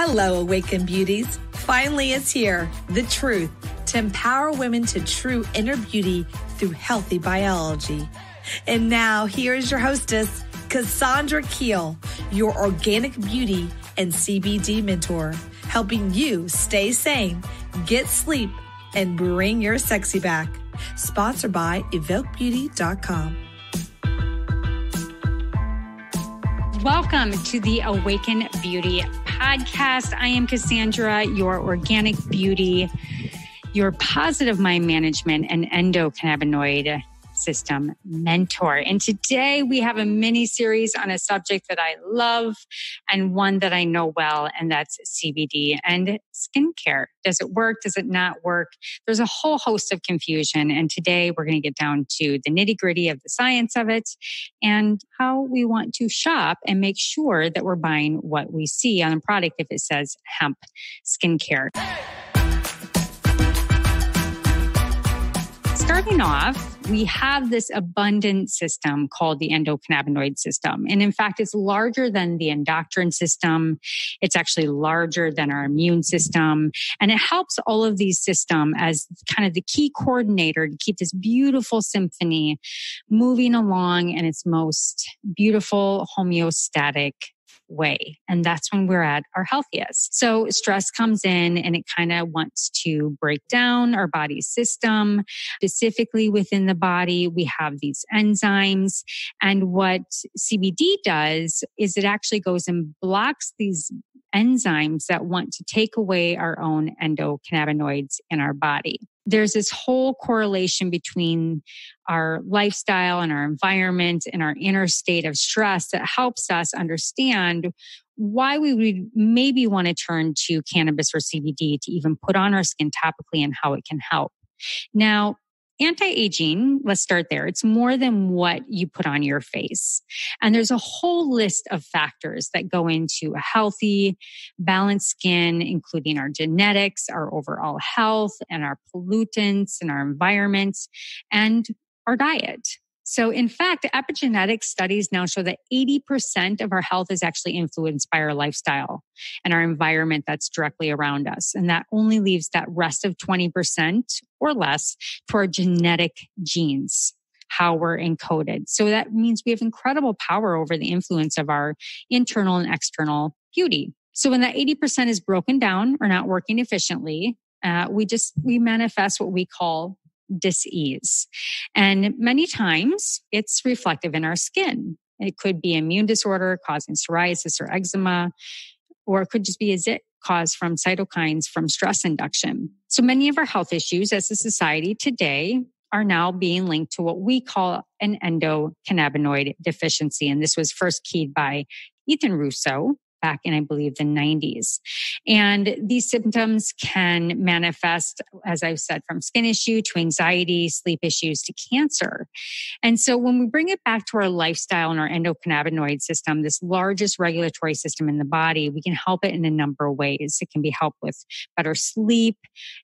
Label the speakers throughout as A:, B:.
A: Hello, Awakened Beauties. Finally, it's here. The truth to empower women to true inner beauty through healthy biology. And now, here is your hostess, Cassandra Keel, your organic beauty and CBD mentor, helping you stay sane, get sleep, and bring your sexy back. Sponsored by EvokeBeauty.com.
B: Welcome to the Awaken Beauty podcast. I am Cassandra, your organic beauty, your positive mind management and endocannabinoid system mentor. And today we have a mini series on a subject that I love and one that I know well, and that's CBD and skincare. Does it work? Does it not work? There's a whole host of confusion. And today we're going to get down to the nitty gritty of the science of it and how we want to shop and make sure that we're buying what we see on the product if it says hemp skincare. Starting off, we have this abundant system called the endocannabinoid system. And in fact, it's larger than the endocrine system. It's actually larger than our immune system. And it helps all of these systems as kind of the key coordinator to keep this beautiful symphony moving along in its most beautiful homeostatic way. And that's when we're at our healthiest. So stress comes in and it kind of wants to break down our body's system. Specifically within the body, we have these enzymes. And what CBD does is it actually goes and blocks these enzymes that want to take away our own endocannabinoids in our body. There's this whole correlation between our lifestyle and our environment and our inner state of stress that helps us understand why we would maybe want to turn to cannabis or CBD to even put on our skin topically and how it can help. Now, anti-aging, let's start there. It's more than what you put on your face. And there's a whole list of factors that go into a healthy, balanced skin, including our genetics, our overall health, and our pollutants and our environment, and our diet. So in fact, epigenetic studies now show that 80% of our health is actually influenced by our lifestyle and our environment that's directly around us. And that only leaves that rest of 20% or less to our genetic genes, how we're encoded. So that means we have incredible power over the influence of our internal and external beauty. So when that 80% is broken down or not working efficiently, we manifest what we call dis-ease. And many times it's reflective in our skin. It could be immune disorder causing psoriasis or eczema, or it could just be a zit caused from cytokines from stress induction. So many of our health issues as a society today are now being linked to what we call an endocannabinoid deficiency. And this was first keyed by Ethan Russo back in, I believe, the 90s. And these symptoms can manifest, as I've said, from skin issue to anxiety, sleep issues to cancer. And so when we bring it back to our lifestyle and our endocannabinoid system, this largest regulatory system in the body, we can help it in a number of ways. It can be helped with better sleep,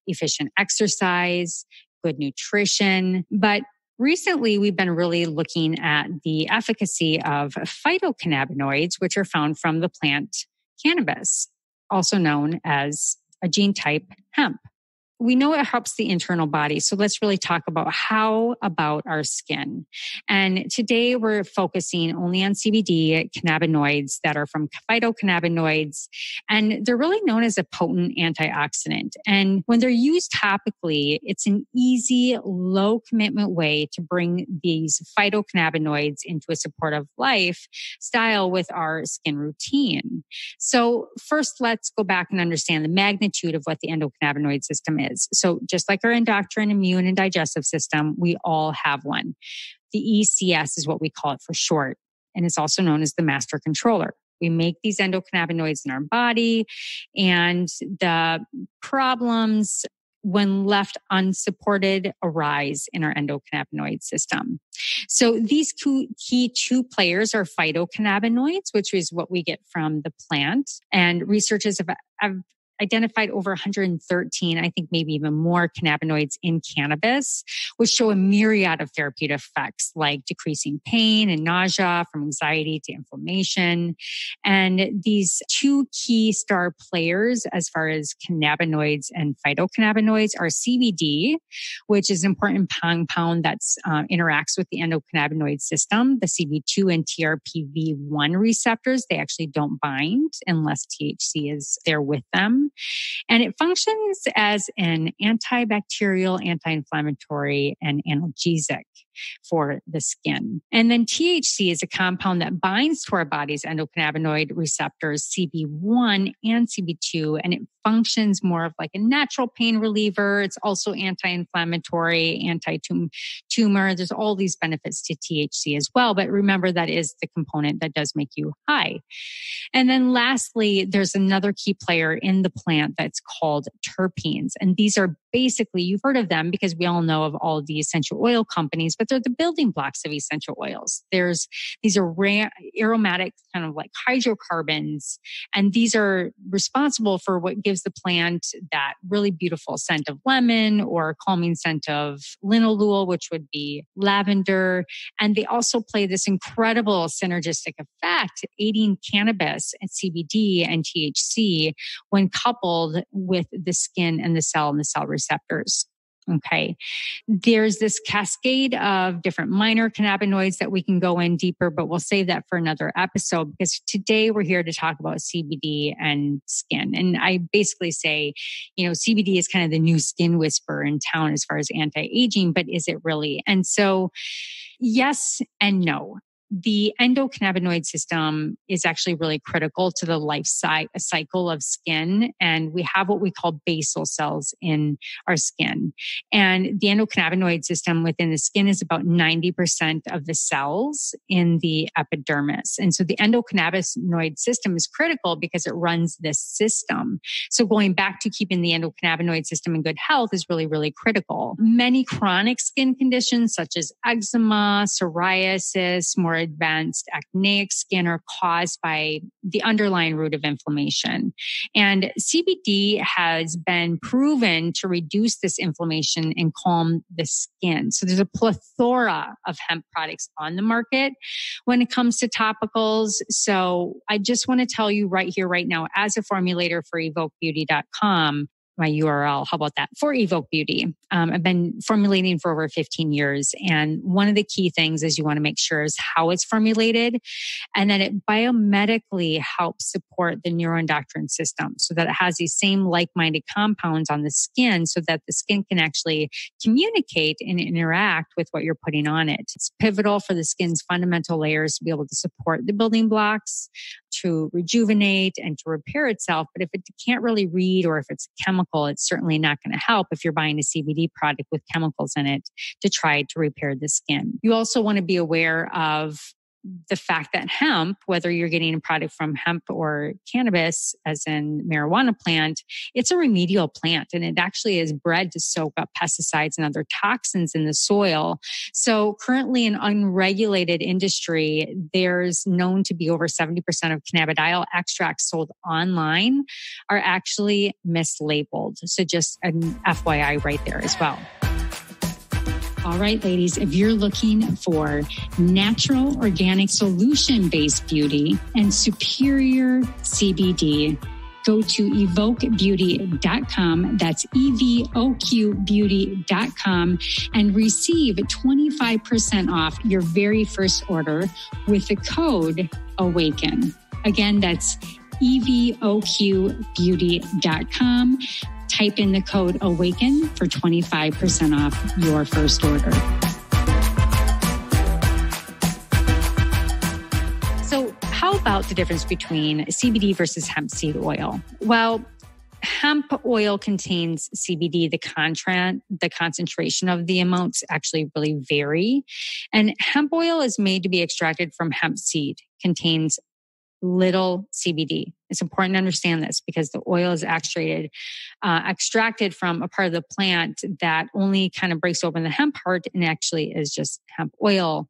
B: efficient exercise, good nutrition, but recently, we've been really looking at the efficacy of phytocannabinoids, which are found from the plant cannabis, also known as a gene type hemp. We know it helps the internal body. So let's really talk about how about our skin. And today we're focusing only on CBD cannabinoids that are from phytocannabinoids. And they're really known as a potent antioxidant. And when they're used topically, it's an easy, low commitment way to bring these phytocannabinoids into a supportive lifestyle with our skin routine. So first, let's go back and understand the magnitude of what the endocannabinoid system is. So just like our endocrine, immune, and digestive system, we all have one. The ECS is what we call it for short, and it's also known as the master controller. We make these endocannabinoids in our body, and the problems when left unsupported arise in our endocannabinoid system. So these key two players are phytocannabinoids, which is what we get from the plant. And researchers have identified over 113, I think maybe even more cannabinoids in cannabis, which show a myriad of therapeutic effects like decreasing pain and nausea from anxiety to inflammation. And these two key star players as far as cannabinoids and phytocannabinoids are CBD, which is an important compound that interacts with the endocannabinoid system. The CB2 and TRPV1 receptors, they actually don't bind unless THC is there with them. And it functions as an antibacterial, anti-inflammatory, and analgesic for the skin. And then THC is a compound that binds to our body's endocannabinoid receptors, CB1 and CB2, and it functions more of like a natural pain reliever. It's also anti-inflammatory, anti-tumor. There's all these benefits to THC as well. But remember, that is the component that does make you high. And then lastly, there's another key player in the plant that's called terpenes. And these are basically, you've heard of them because we all know of all the essential oil companies, but they're the building blocks of essential oils. These are aromatic kind of like hydrocarbons, and these are responsible for what gives the plant that really beautiful scent of lemon or calming scent of linalool, which would be lavender. And they also play this incredible synergistic effect, aiding cannabis and CBD and THC when coupled with the skin and the cell receptors. Okay. There's this cascade of different minor cannabinoids that we can go in deeper, but we'll save that for another episode because today we're here to talk about CBD and skin. And I basically say, CBD is kind of the new skin whisperer in town as far as anti-aging, but is it really? And so yes and no. The endocannabinoid system is actually really critical to the life cycle of skin. And we have what we call basal cells in our skin. And the endocannabinoid system within the skin is about 90% of the cells in the epidermis. And so the endocannabinoid system is critical because it runs this system. So going back to keeping the endocannabinoid system in good health is really, really critical. Many chronic skin conditions such as eczema, psoriasis, more advanced acneic skin are caused by the underlying root of inflammation. And CBD has been proven to reduce this inflammation and calm the skin. So there's a plethora of hemp products on the market when it comes to topicals. So I just want to tell you right here, right now, as a formulator for evokebeauty.com, my URL. How about that? For Evoke Beauty. I've been formulating for over 15 years. And one of the key things is you want to make sure is how it's formulated and that it biomedically helps support the neuroendocrine system so that it has these same like-minded compounds on the skin so that the skin can actually communicate and interact with what you're putting on it. It's pivotal for the skin's fundamental layers to be able to support the building blocks, to rejuvenate and to repair itself. But if it can't really read or if it's a chemical, it's certainly not going to help if you're buying a CBD product with chemicals in it to try to repair the skin. You also want to be aware of the fact that hemp, whether you're getting a product from hemp or cannabis, as in marijuana plant, it's a remedial plant and it actually is bred to soak up pesticides and other toxins in the soil. So currently in unregulated industry, there's known to be over 70% of cannabidiol extracts sold online are actually mislabeled. So just an FYI right there as well. All right, ladies, if you're looking for natural, organic, solution-based beauty and superior CBD, go to evokebeauty.com. That's evoqbeauty.com and receive 25% off your very first order with the code AWAKEN. Again, that's evoqbeauty.com. Type in the code AWAKEN for 25% off your first order. So how about the difference between CBD versus hemp seed oil? Well, hemp oil contains CBD. The concentration of the amounts actually really vary. And hemp oil is made to be extracted from hemp seed, contains little CBD. It's important to understand this because the oil is extracted from a part of the plant that only kind of breaks open the hemp part and actually is just hemp oil.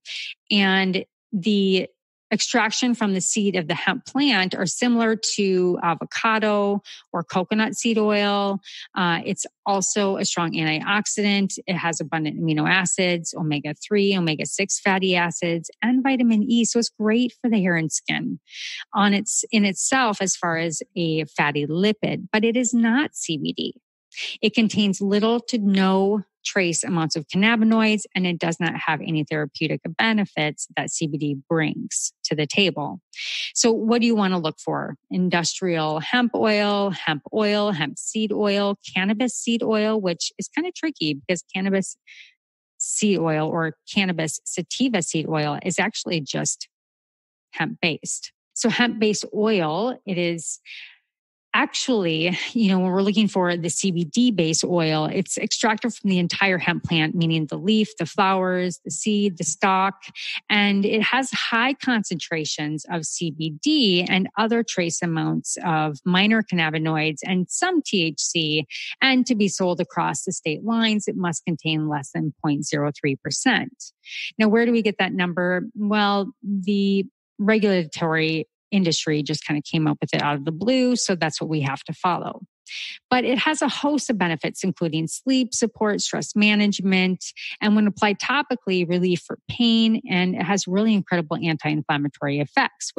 B: And the extraction from the seed of the hemp plant are similar to avocado or coconut seed oil. It's also a strong antioxidant. It has abundant amino acids, omega-3, omega-6 fatty acids, and vitamin E. So it's great for the hair and skin in itself as far as a fatty lipid, but it is not CBD. It contains little to no trace amounts of cannabinoids, and it does not have any therapeutic benefits that CBD brings to the table. So what do you want to look for? Industrial hemp oil, hemp seed oil, cannabis seed oil, which is kind of tricky because cannabis seed oil or cannabis sativa seed oil is actually just hemp-based. So hemp-based oil, it is actually, when we're looking for the CBD-based oil, it's extracted from the entire hemp plant, meaning the leaf, the flowers, the seed, the stalk, and it has high concentrations of CBD and other trace amounts of minor cannabinoids and some THC. And to be sold across the state lines, it must contain less than 0.03%. Now, where do we get that number? Well, the regulatory industry just kind of came up with it out of the blue. So that's what we have to follow. But it has a host of benefits, including sleep support, stress management, and when applied topically, relief for pain. And it has really incredible anti-inflammatory effects,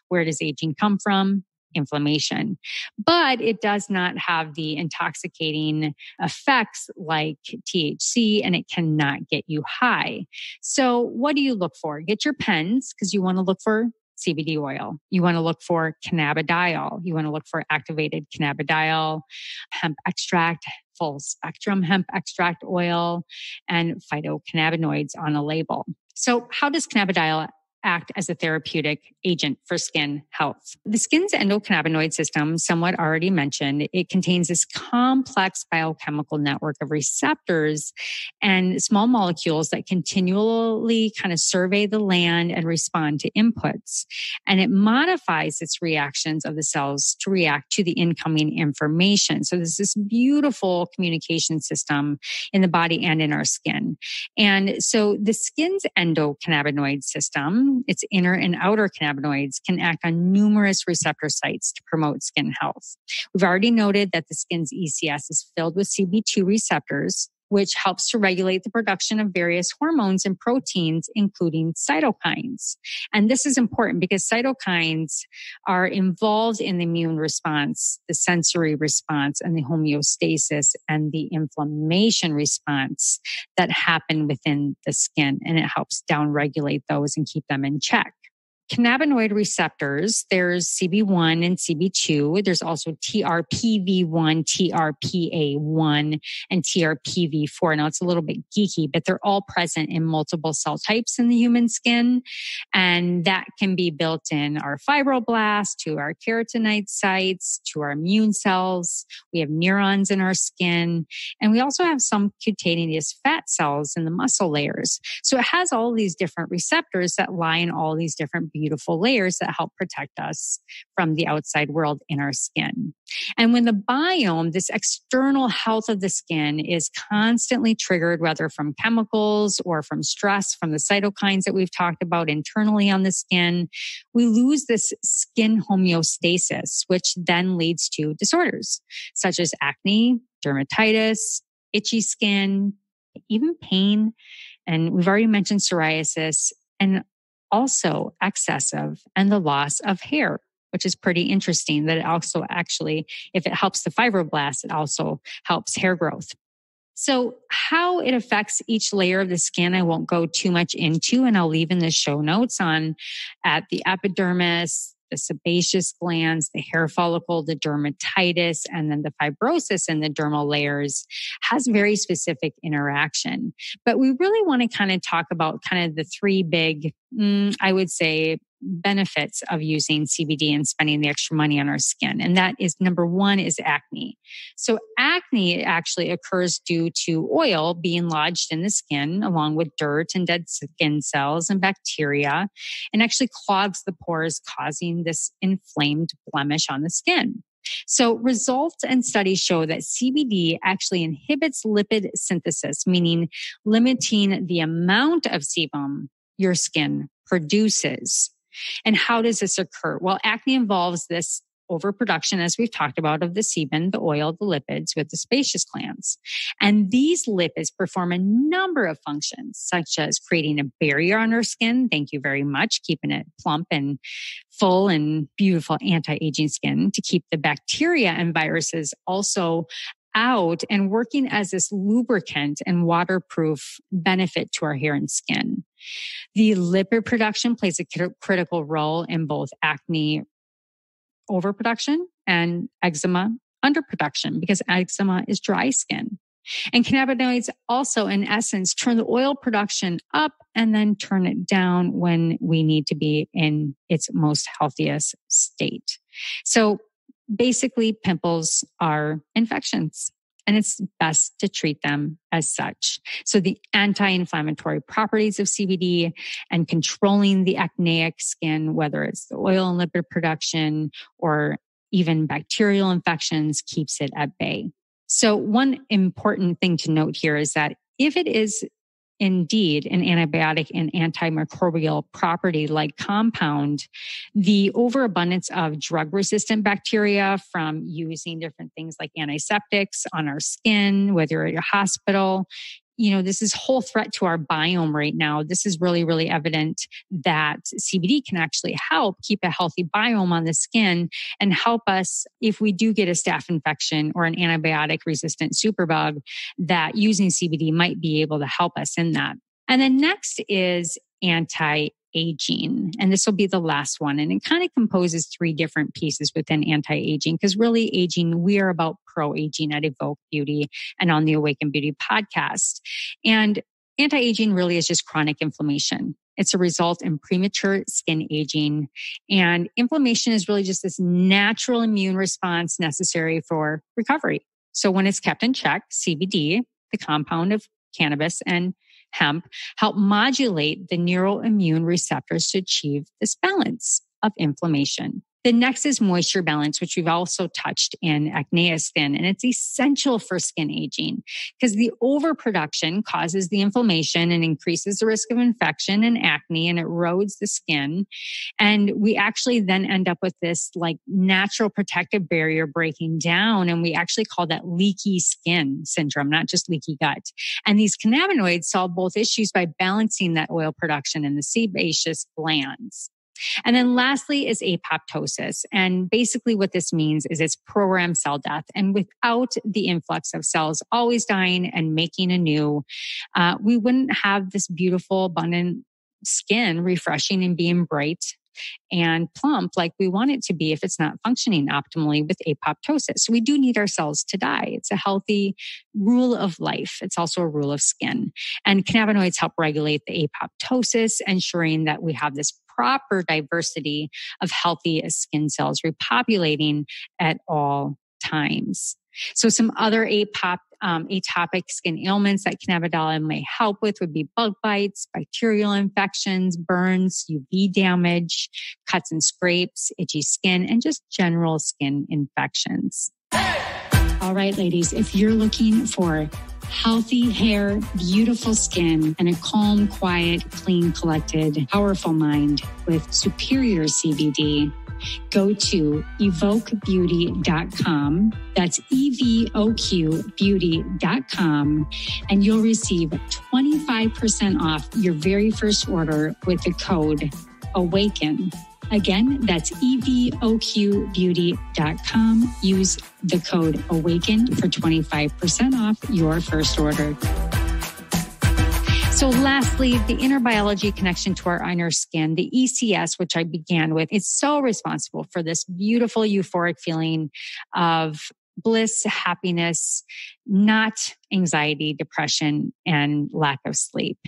B: where does aging come from? Inflammation. But it does not have the intoxicating effects like THC, and it cannot get you high. So what do you look for? Get your pens because you want to look for CBD oil. You want to look for cannabidiol. You want to look for activated cannabidiol, hemp extract, full spectrum hemp extract oil, and phytocannabinoids on a label. So how does cannabidiol act as a therapeutic agent for skin health? The skin's endocannabinoid system, somewhat already mentioned, it contains this complex biochemical network of receptors and small molecules that continually kind of survey the land and respond to inputs. And it modifies its reactions of the cells to react to the incoming information. So there's this beautiful communication system in the body and in our skin. And so the skin's endocannabinoid system, its inner and outer cannabinoids, can act on numerous receptor sites to promote skin health. We've already noted that the skin's ECS is filled with CB2 receptors, which helps to regulate the production of various hormones and proteins, including cytokines. And this is important because cytokines are involved in the immune response, the sensory response, and the homeostasis and the inflammation response that happen within the skin. And it helps downregulate those and keep them in check. Cannabinoid receptors, there's CB1 and CB2. There's also TRPV1, TRPA1, and TRPV4. Now, it's a little bit geeky, but they're all present in multiple cell types in the human skin. And that can be built in our fibroblasts, to our keratinoid sites, to our immune cells. We have neurons in our skin. And we also have some cutaneous fat cells in the muscle layers. So it has all these different receptors that lie in all these different beautiful layers that help protect us from the outside world in our skin. And when the biome, this external health of the skin, is constantly triggered, whether from chemicals or from stress, from the cytokines that we've talked about internally on the skin, we lose this skin homeostasis, which then leads to disorders such as acne, dermatitis, itchy skin, even pain. And we've already mentioned psoriasis, and also excessive and the loss of hair, which is pretty interesting that it also actually, if it helps the fibroblasts, it also helps hair growth. So how it affects each layer of the skin, I won't go too much into, and I'll leave in the show notes at the epidermis, the sebaceous glands, the hair follicle, the dermatitis, and then the fibrosis in the dermal layers has very specific interaction. But we really want to kind of talk about kind of the three big, I would say, benefits of using CBD and spending the extra money on our skin. And that is, number one is acne. So acne actually occurs due to oil being lodged in the skin along with dirt and dead skin cells and bacteria, and actually clogs the pores, causing this inflamed blemish on the skin. So results and studies show that CBD actually inhibits lipid synthesis, meaning limiting the amount of sebum your skin produces. And how does this occur? Well, acne involves this overproduction, as we've talked about, of the sebum, the oil, the lipids with the sebaceous glands. And these lipids perform a number of functions, such as creating a barrier on our skin. Thank you very much. Keeping it plump and full and beautiful anti-aging skin, to keep the bacteria and viruses also out, and working as this lubricant and waterproof benefit to our hair and skin. The lipid production plays a critical role in both acne overproduction and eczema underproduction, because eczema is dry skin. And cannabinoids also, in essence, turn the oil production up and then turn it down when we need to be in its most healthiest state. So basically, pimples are infections, and it's best to treat them as such. So the anti-inflammatory properties of CBD and controlling the acneic skin, whether it's the oil and lipid production or even bacterial infections, keeps it at bay. So one important thing to note here is that if it is indeed an antibiotic and antimicrobial property-like compound, the overabundance of drug-resistant bacteria from using different things like antiseptics on our skin, whether you're at a hospital, this is a whole threat to our biome right now. This is really, really evident that CBD can actually help keep a healthy biome on the skin and help us if we do get a staph infection or an antibiotic-resistant superbug, that using CBD might be able to help us in that. And then next is anti-aging. And this will be the last one. And it kind of composes three different pieces within anti-aging, because really aging, we are about pro-aging at Evoke Beauty and on the Awaken Beauty podcast. And anti-aging really is just chronic inflammation. It's a result in premature skin aging. And inflammation is really just this natural immune response necessary for recovery. So when it's kept in check, CBD, the compound of cannabis and hemp, help modulate the neuroimmune receptors to achieve this balance of inflammation. The next is moisture balance, which we've also touched in acneic skin, and it's essential for skin aging because the overproduction causes the inflammation and increases the risk of infection and acne, and it erodes the skin. And we actually then end up with this like natural protective barrier breaking down, and we actually call that leaky skin syndrome, not just leaky gut. And these cannabinoids solve both issues by balancing that oil production in the sebaceous glands. And then lastly is apoptosis. And basically what this means is it's programmed cell death. And without the influx of cells always dying and making anew, we wouldn't have this beautiful, abundant skin refreshing and being bright and plump like we want it to be if it's not functioning optimally with apoptosis. So we do need our cells to die. It's a healthy rule of life. It's also a rule of skin. And cannabinoids help regulate the apoptosis, ensuring that we have this proper diversity of healthy skin cells repopulating at all times. So some other atopic skin ailments that cannabidiol may help with would be bug bites, bacterial infections, burns, UV damage, cuts and scrapes, itchy skin, and just general skin infections. All right, ladies, if you're looking for healthy hair, beautiful skin, and a calm, quiet, clean, collected, powerful mind with superior CBD, go to evokebeauty.com. That's evoqbeauty.com. And you'll receive 25% off your very first order with the code AWAKEN. Again, that's evoqbeauty.com. Use the code AWAKEN for 25% off your first order. So lastly, the inner biology connection to our inner skin, the ECS, which I began with, it's so responsible for this beautiful euphoric feeling of bliss, happiness, not anxiety, depression, and lack of sleep.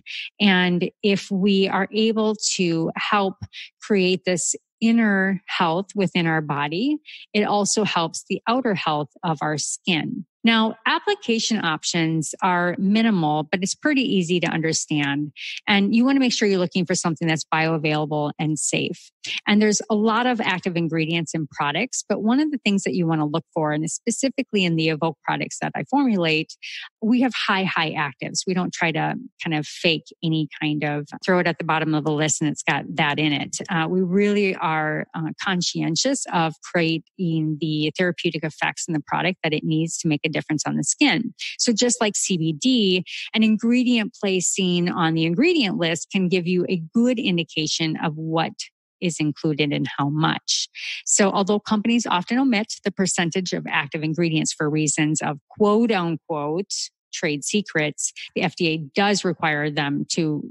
B: And if we are able to help create this inner health within our body, it also helps the outer health of our skin. Now, application options are minimal, but it's pretty easy to understand. And you want to make sure you're looking for something that's bioavailable and safe. And there's a lot of active ingredients in products, but one of the things that you want to look for, and specifically in the Evoke products that I formulate, we have high actives. We don't try to kind of fake any kind of throw it at the bottom of the list and it's got that in it. We really are conscientious of creating the therapeutic effects in the product that it needs to make a difference on the skin. So just like CBD, an ingredient placing on the ingredient list can give you a good indication of what is included and how much. So although companies often omit the percentage of active ingredients for reasons of quote unquote trade secrets, the FDA does require them to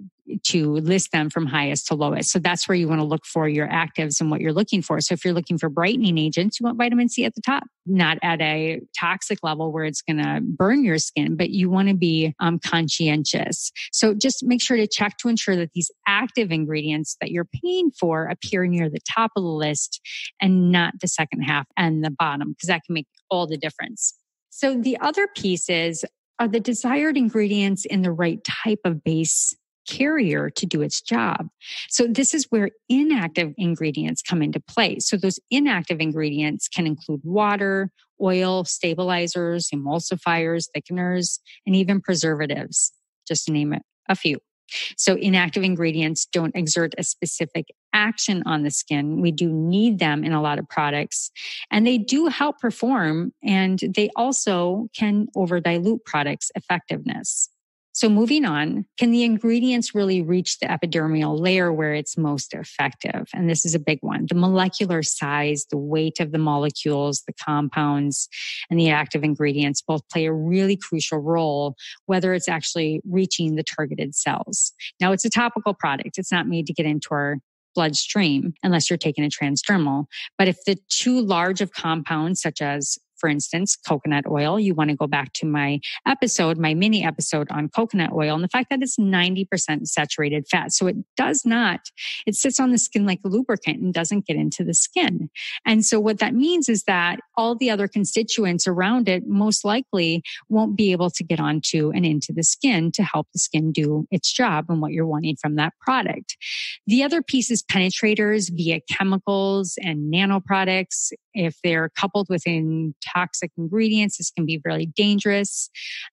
B: list them from highest to lowest. So that's where you want to look for your actives and what you're looking for. So if you're looking for brightening agents, you want vitamin C at the top, not at a toxic level where it's going to burn your skin, but you want to be conscientious. So just make sure to check to ensure that these active ingredients that you're paying for appear near the top of the list and not the second half and the bottom, because that can make all the difference. So the other pieces are the desired ingredients in the right type of base carrier to do its job. So this is where inactive ingredients come into play. So those inactive ingredients can include water, oil, stabilizers, emulsifiers, thickeners, and even preservatives, just to name a few. So inactive ingredients don't exert a specific action on the skin. We do need them in a lot of products, and they do help perform, and they also can overdilute products' effectiveness. So moving on, can the ingredients really reach the epidermal layer where it's most effective? And this is a big one. The molecular size, the weight of the molecules, the compounds, and the active ingredients both play a really crucial role, whether it's actually reaching the targeted cells. Now, it's a topical product. It's not made to get into our bloodstream unless you're taking a transdermal. But if the too large of compounds, such as, for instance, coconut oil, you want to go back to my mini episode on coconut oil, and the fact that it's 90% saturated fat. So it sits on the skin like a lubricant and doesn't get into the skin. And so what that means is that all the other constituents around it most likely won't be able to get onto and into the skin to help the skin do its job and what you're wanting from that product. The other piece is penetrators via chemicals and nanoproducts. If they're coupled with toxic ingredients, this can be really dangerous.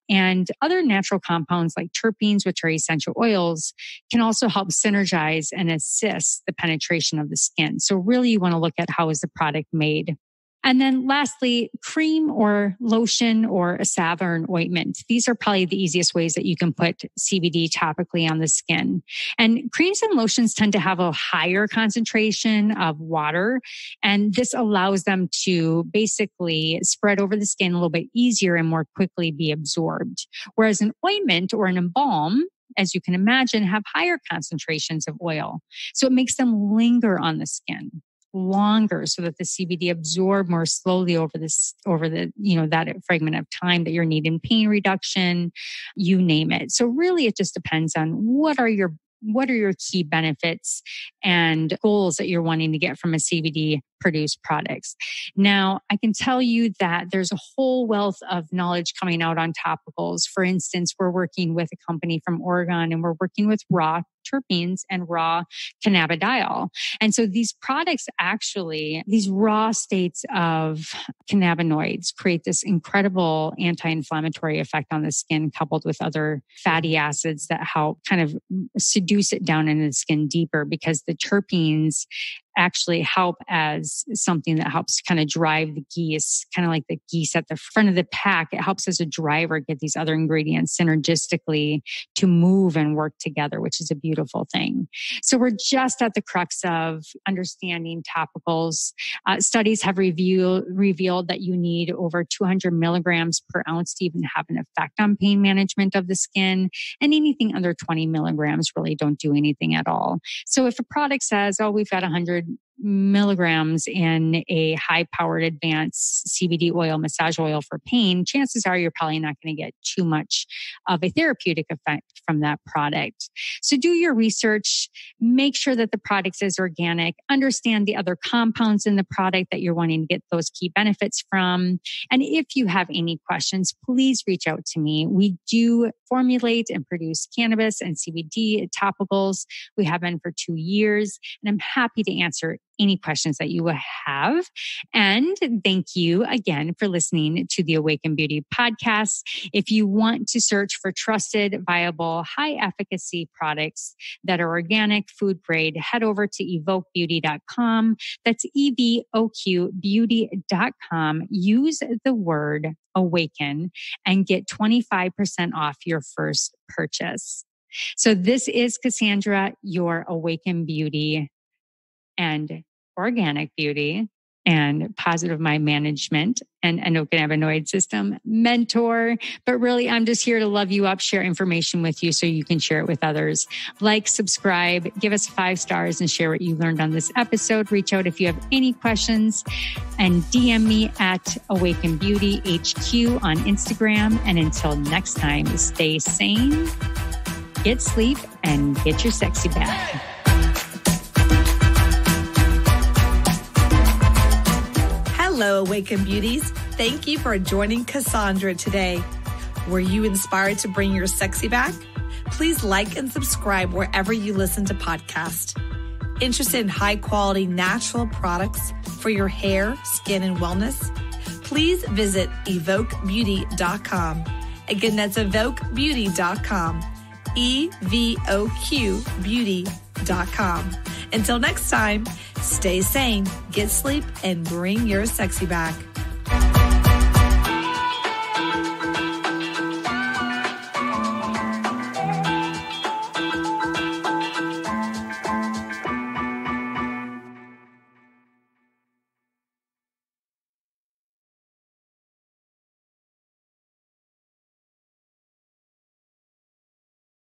B: And other natural compounds like terpenes, which are essential oils, can also help synergize and assist the penetration of the skin. So really you want to look at how is the product made. And then lastly, cream or lotion or a salve or an ointment. These are probably the easiest ways that you can put CBD topically on the skin. And creams and lotions tend to have a higher concentration of water, and this allows them to basically spread over the skin a little bit easier and more quickly be absorbed. Whereas an ointment or an embalm, as you can imagine, have higher concentrations of oil. So it makes them linger on the skin longer so that the CBD absorb more slowly over that fragment of time that you're needing pain reduction, you name it. So really it just depends on what are your key benefits and goals that you're wanting to get from a CBD produced products. Now, I can tell you that there's a whole wealth of knowledge coming out on topicals. For instance, we're working with a company from Oregon and we're working with raw terpenes and raw cannabidiol. And so these products actually, these raw states of cannabinoids create this incredible anti-inflammatory effect on the skin coupled with other fatty acids that help kind of seduce it down into the skin deeper, because the terpenes actually help as something that helps kind of drive the geese, kind of like the geese at the front of the pack. It helps as a driver get these other ingredients synergistically to move and work together, which is a beautiful thing. So we're just at the crux of understanding topicals. Studies have revealed that you need over 200 milligrams per ounce to even have an effect on pain management of the skin. And anything under 20 milligrams really don't do anything at all. So if a product says, oh, we've got 100 milligrams in a high-powered advanced CBD oil, massage oil for pain, chances are you're probably not going to get too much of a therapeutic effect from that product. So do your research, make sure that the product is organic, understand the other compounds in the product that you're wanting to get those key benefits from. And if you have any questions, please reach out to me. We do formulate and produce cannabis and CBD topicals. We have been for 2 years, and I'm happy to answer any questions that you will have. And thank you again for listening to the Awaken Beauty podcast. If you want to search for trusted, viable, high efficacy products that are organic, food grade, head over to evoquebeauty.com. That's evoquebeauty.com. Use the word awaken and get 25% off your first purchase. So this is Cassandra, your Awaken Beauty and Organic Beauty and Positive Mind Management and endocannabinoid system mentor. But really, I'm just here to love you up, share information with you so you can share it with others. Like, subscribe, give us 5 stars, and share what you learned on this episode. Reach out if you have any questions and DM me at Awaken Beauty HQ on Instagram. And until next time, stay sane, get sleep, and get your sexy back.
A: Hello, Awaken Beauties. Thank you for joining Cassandra today. Were you inspired to bring your sexy back? Please like and subscribe wherever you listen to podcasts. Interested in high-quality natural products for your hair, skin, and wellness? Please visit evoquebeauty.com. Again, that's evoquebeauty.com. evoquebeauty.com. Until next time, stay sane, get sleep, and bring your sexy back.